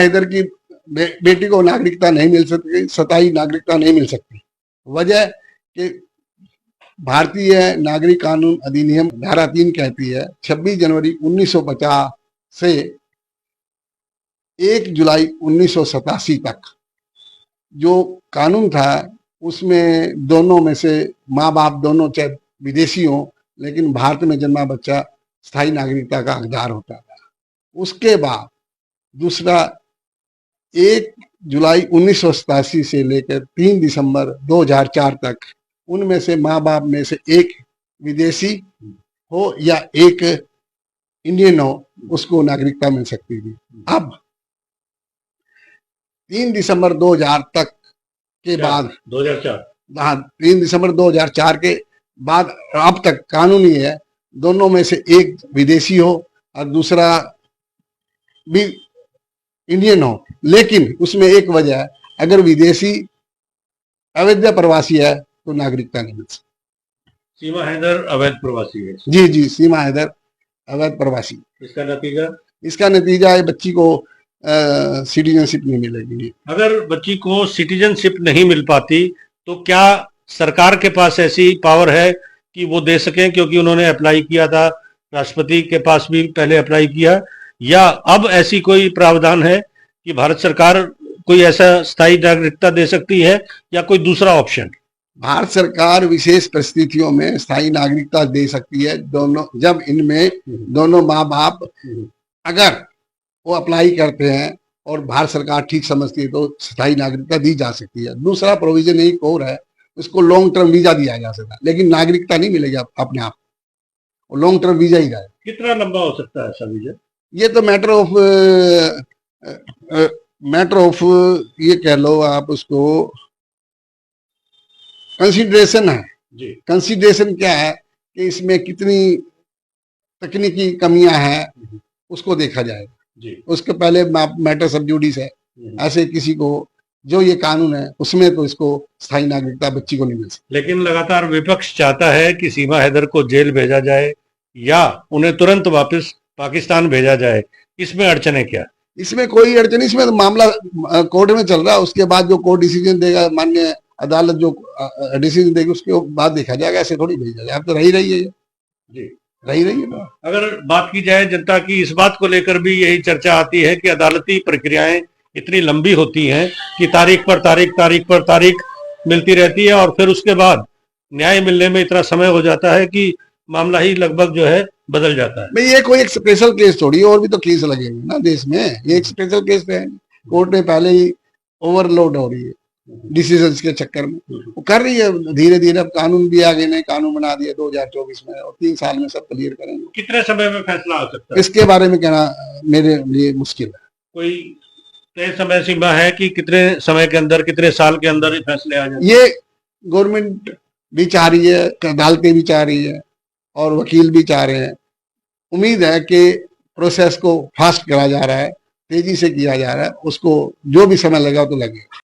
इधर की बेटी को नागरिकता नहीं मिल सकती, स्थायी नागरिकता नहीं मिल सकती। वजह कि भारतीय नागरिक कानून अधिनियम धारा 3 कहती है 26 जनवरी 1950 से 1 जुलाई 1987 तक जो कानून था उसमें दोनों में से माँ बाप दोनों चाहे विदेशी हो लेकिन भारत में जन्मा बच्चा स्थायी नागरिकता का हकदार होता था। उसके बाद दूसरा 1 जुलाई 1987 से लेकर 3 दिसंबर 2004 तक उनमें से माँ बाप में से एक विदेशी हो या एक इंडियन हो उसको नागरिकता मिल सकती थी। अब 3 दिसंबर 2000 तक के बाद 2004 हाँ 3 दिसंबर 2004 के बाद अब तक कानून ये है दोनों में से एक विदेशी हो और दूसरा भी इंडियन हो, लेकिन उसमें एक वजह है अगर विदेशी अवैध प्रवासी है तो नागरिकता नहीं मिल सकती। सीमा हैदर अवैध प्रवासी है। जी जी, सीमा हैदर अवैध प्रवासी। इसका नतीजा है बच्ची को सिटीजनशिप नहीं मिलेगी। अगर बच्ची को सिटीजनशिप नहीं मिल पाती तो क्या सरकार के पास ऐसी पावर है कि वो दे सकें, क्योंकि उन्होंने अप्लाई किया था, राष्ट्रपति के पास भी पहले अप्लाई किया, या अब ऐसी कोई प्रावधान है कि भारत सरकार कोई ऐसा स्थायी नागरिकता दे सकती है या कोई दूसरा ऑप्शन? भारत सरकार विशेष परिस्थितियों में स्थायी नागरिकता दे सकती है दोनों, जब इनमें दोनों माँ बाप अगर वो अप्लाई करते हैं और भारत सरकार ठीक समझती है तो स्थायी नागरिकता दी जा सकती है। दूसरा प्रोविजन एक और है, उसको लॉन्ग टर्म वीजा दिया जा सकता है, लेकिन नागरिकता नहीं मिलेगी अपने आप, लॉन्ग टर्म वीजा ही रहेगा। कितना लंबा हो सकता है ऐसा वीजा? ये तो मैटर ऑफ ये कह लो आप उसको कंसिडरेशन है जी। कंसिडरेशन क्या है कि इसमें कितनी तकनीकी कमियां हैं उसको देखा जाएगा जी। उसके पहले मैटर सब जुडिस है, ऐसे किसी को जो ये कानून है उसमें तो इसको स्थायी नागरिकता बच्ची को नहीं मिल सकती। लेकिन लगातार विपक्ष चाहता है कि सीमा हैदर को जेल भेजा जाए या उन्हें तुरंत वापस पाकिस्तान भेजा जाए। इसमें अड़चने क्या? इसमें कोई अड़चन, इसमें तो मामला कोर्ट में चल रहा है, उसके बाद जो कोर्ट डिसीजन देगा, माननीय अदालत जो डिसीजन देगी उसके बाद देखा जाएगा। ऐसे थोड़ी भेजा जाए, अब तो रही है जी, रही है। अगर बात की जाए जनता की, इस बात को लेकर भी यही चर्चा आती है कि अदालती प्रक्रियाएं इतनी लंबी होती हैं कि तारीख पर तारीख मिलती रहती है और फिर उसके बाद न्याय मिलने में इतना समय हो जाता है कि मामला ही लगभग जो है बदल जाता है। भाई ये कोई एक स्पेशल केस थोड़ी है, और भी तो केस लगे हुए ना देश में, ये एक स्पेशल केस है। कोर्ट में पहले ही ओवरलोड हो रही है डिसीजंस के चक्कर में, वो कर रही है धीरे धीरे। अब कानून भी आगे नहीं, कानून बना दिया 2024 में और 3 साल में सब क्लियर करेंगे। कितने समय में फैसला आ सकता है? इसके बारे में कहना मेरे लिए मुश्किल है। कोई तय समय सीमा है कि कितने समय के अंदर, कितने साल के अंदर फैसले आ जाए? ये गवर्नमेंट भी चाह रही है, अदालतें भी चाह रही है और वकील भी चाह रहे हैं। उम्मीद है कि प्रोसेस को फास्ट करा जा रहा है, तेजी से किया जा रहा है, उसको जो भी समय लगा तो लगेगा।